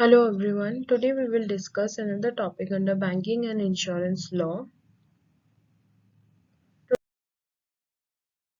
Hello everyone. Today we will discuss another topic under banking and insurance law.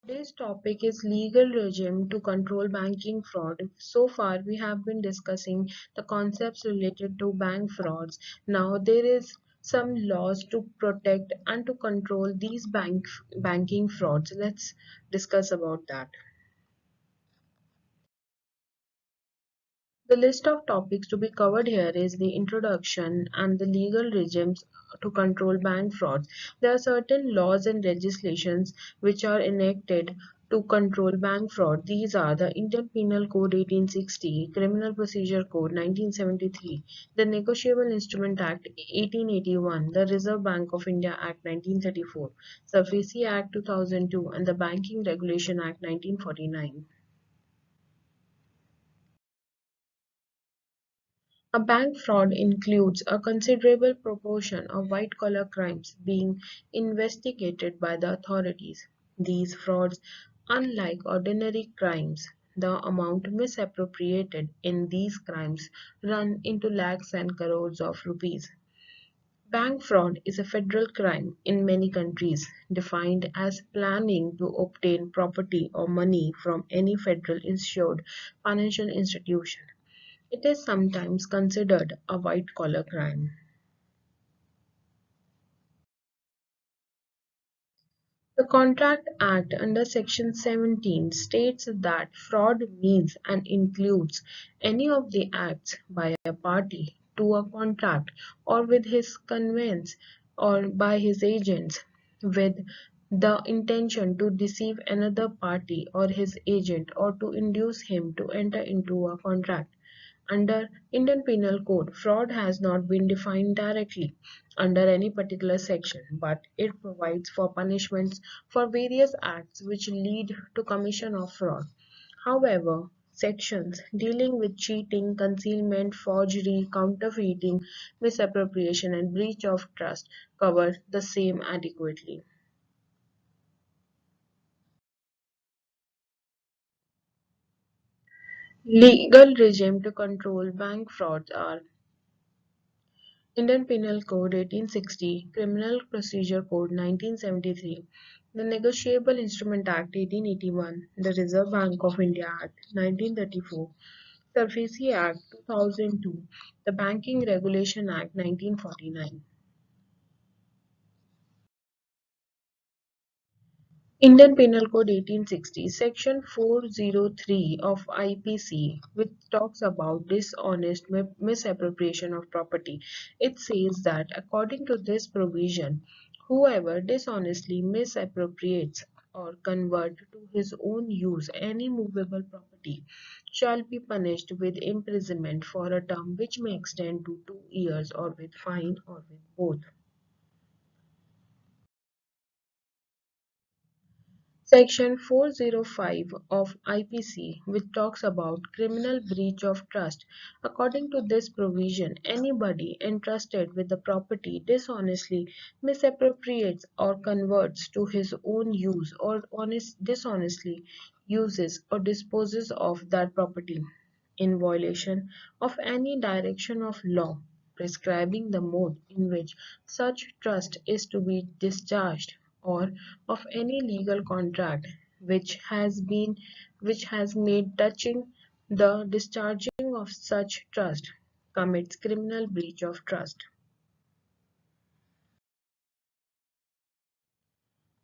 Today's topic is legal regime to control banking fraud. So far we have been discussing the concepts related to bank frauds. Now there is some laws to protect and to control these banking frauds. Let's discuss about that. The list of topics to be covered here is the introduction and the legal regimes to control bank frauds. There are certain laws and legislations which are enacted to control bank fraud. These are the Indian Penal Code 1860, Criminal Procedure Code 1973, the Negotiable Instrument Act 1881, the Reserve Bank of India Act 1934, SAFESI Act 2002, and the Banking Regulation Act 1949. A bank fraud includes a considerable proportion of white-collar crimes being investigated by the authorities. These frauds, unlike ordinary crimes, the amount misappropriated in these crimes run into lakhs and crores of rupees. Bank fraud is a federal crime in many countries, defined as planning to obtain property or money from any federal insured financial institution. It is sometimes considered a white-collar crime. The Contract Act under Section 17 states that fraud means and includes any of the acts by a party to a contract or with his conveyance or by his agents with the intention to deceive another party or his agent or to induce him to enter into a contract. Under Indian Penal Code, fraud has not been defined directly under any particular section, but it provides for punishments for various acts which lead to commission of fraud. However, sections dealing with cheating, concealment, forgery, counterfeiting, misappropriation, and breach of trust cover the same adequately. Legal regime to control bank frauds are Indian Penal Code 1860, Criminal Procedure Code 1973, the Negotiable Instrument Act 1881, the Reserve Bank of India Act 1934, SAFESI Act 2002, the Banking Regulation Act 1949. Indian Penal Code 1860, Section 403 of IPC, which talks about dishonest misappropriation of property. It says that according to this provision, whoever dishonestly misappropriates or convert to his own use any movable property shall be punished with imprisonment for a term which may extend to 2 years or with fine or with both. Section 405 of IPC, which talks about criminal breach of trust. According to this provision, anybody entrusted with the property dishonestly misappropriates or converts to his own use or dishonestly uses or disposes of that property in violation of any direction of law prescribing the mode in which such trust is to be discharged or of any legal contract which has made touching the discharging of such trust commits criminal breach of trust.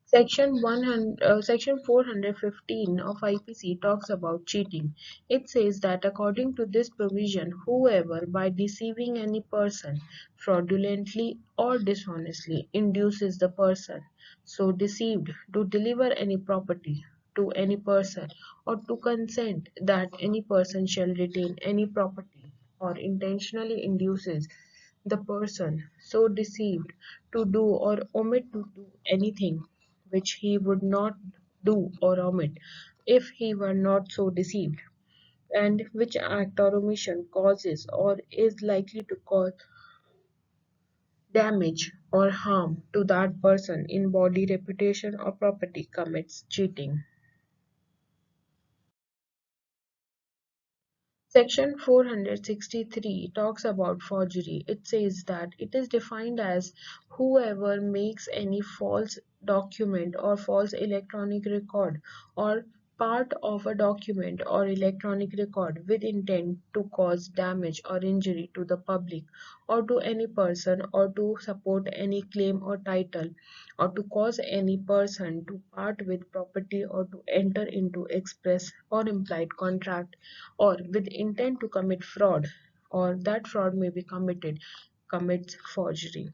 Section 415 of IPC talks about cheating. It says that according to this provision, whoever by deceiving any person fraudulently or dishonestly induces the person so deceived to deliver any property to any person or to consent that any person shall retain any property or intentionally induces the person so deceived to do or omit to do anything which he would not do or omit if he were not so deceived, and which act or omission causes or is likely to cause damage or harm to that person in body, reputation, or property commits cheating. Section 463 talks about forgery. It says that it is defined as whoever makes any false document or false electronic record or part of a document or electronic record with intent to cause damage or injury to the public or to any person or to support any claim or title or to cause any person to part with property or to enter into express or implied contract or with intent to commit fraud or that fraud may be committed commits forgery.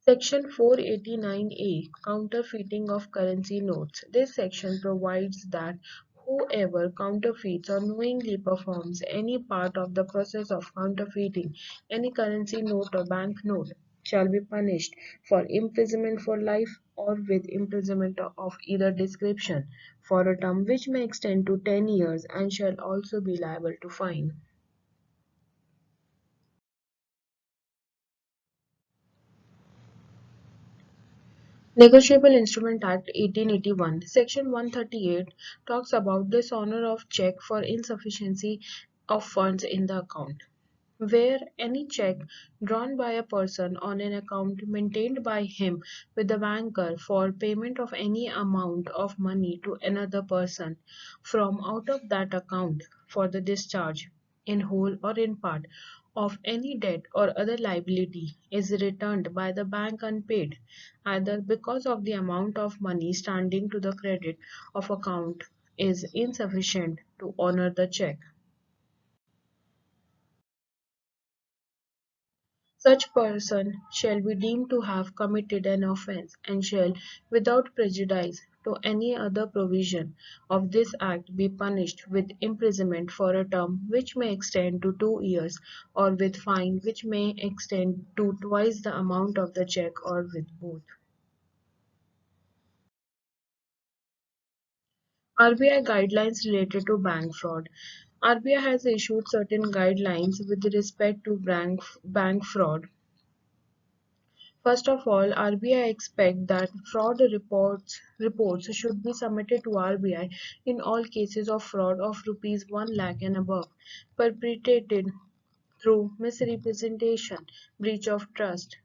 Section 489A Counterfeiting of currency notes. This section provides that whoever counterfeits or knowingly performs any part of the process of counterfeiting any currency note or banknote shall be punished for imprisonment for life or with imprisonment of either description for a term which may extend to 10 years and shall also be liable to fine. Negotiable Instrument Act 1881, Section 138 talks about dishonor of check for insufficiency of funds in the account where any check drawn by a person on an account maintained by him with the banker for payment of any amount of money to another person from out of that account for the discharge, in whole or in part, of any debt or other liability is returned by the bank unpaid, either because of the amount of money standing to the credit of account is insufficient to honor the check. Such person shall be deemed to have committed an offence and shall, without prejudice to any other provision of this Act, be punished with imprisonment for a term which may extend to 2 years, or with fine which may extend to twice the amount of the check, or with both. RBI guidelines related to bank fraud. RBI has issued certain guidelines with respect to bank fraud. First of all, RBI expect that fraud reports should be submitted to RBI in all cases of fraud of rupees 1 lakh and above perpetrated through misrepresentation, breach of trust,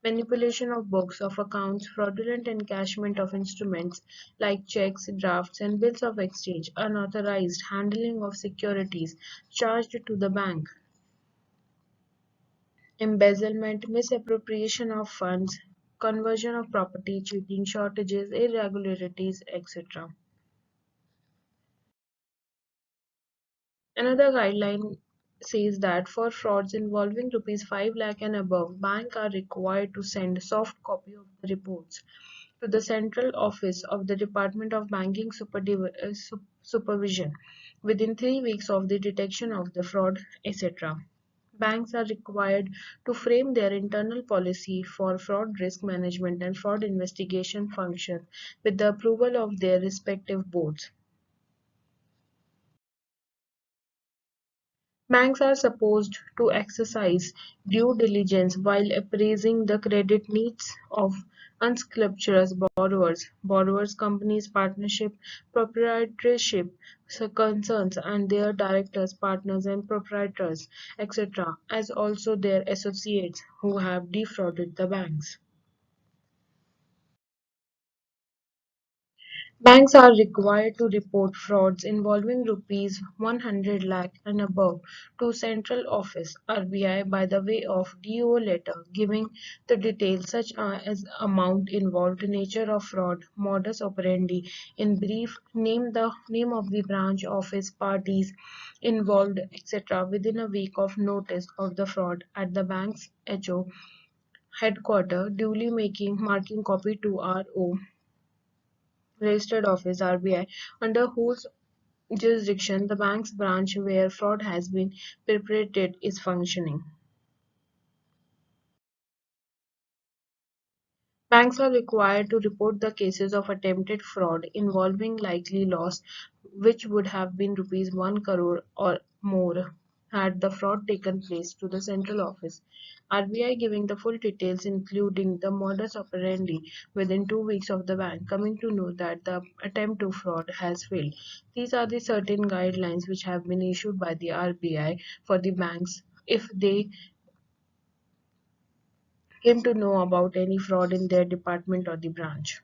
manipulation of books of accounts, fraudulent encashment of instruments like checks, drafts, and bills of exchange, unauthorized handling of securities charged to the bank, embezzlement, misappropriation of funds, conversion of property, cheating, shortages, irregularities, etc. Another guideline says that for frauds involving rupees 5 lakh and above, banks are required to send a soft copy of the reports to the central office of the Department of Banking Supervision within 3 weeks of the detection of the fraud, etc. Banks are required to frame their internal policy for fraud risk management and fraud investigation function with the approval of their respective boards. Banks are supposed to exercise due diligence while appraising the credit needs of unscrupulous borrowers, companies, partnership, proprietorship concerns, and their directors, partners, and proprietors, etc., as also their associates who have defrauded the banks. Banks are required to report frauds involving rupees 100 lakh and above to Central Office (RBI) by the way of DO letter giving the details such as amount involved, nature of fraud, modus operandi, in brief, name of the branch office, parties involved, etc. within a week of notice of the fraud at the bank's HO headquarter, duly marking copy to RO registered office RBI under whose jurisdiction the bank's branch where fraud has been perpetrated is functioning. Banks are required to report the cases of attempted fraud involving likely loss which would have been rupees 1 crore or more had the fraud taken place to the central office. RBI giving the full details, including the modus operandi, within 2 weeks of the bank coming to know that the attempt to fraud has failed. These are the certain guidelines which have been issued by the RBI for the banks if they came to know about any fraud in their department or the branch.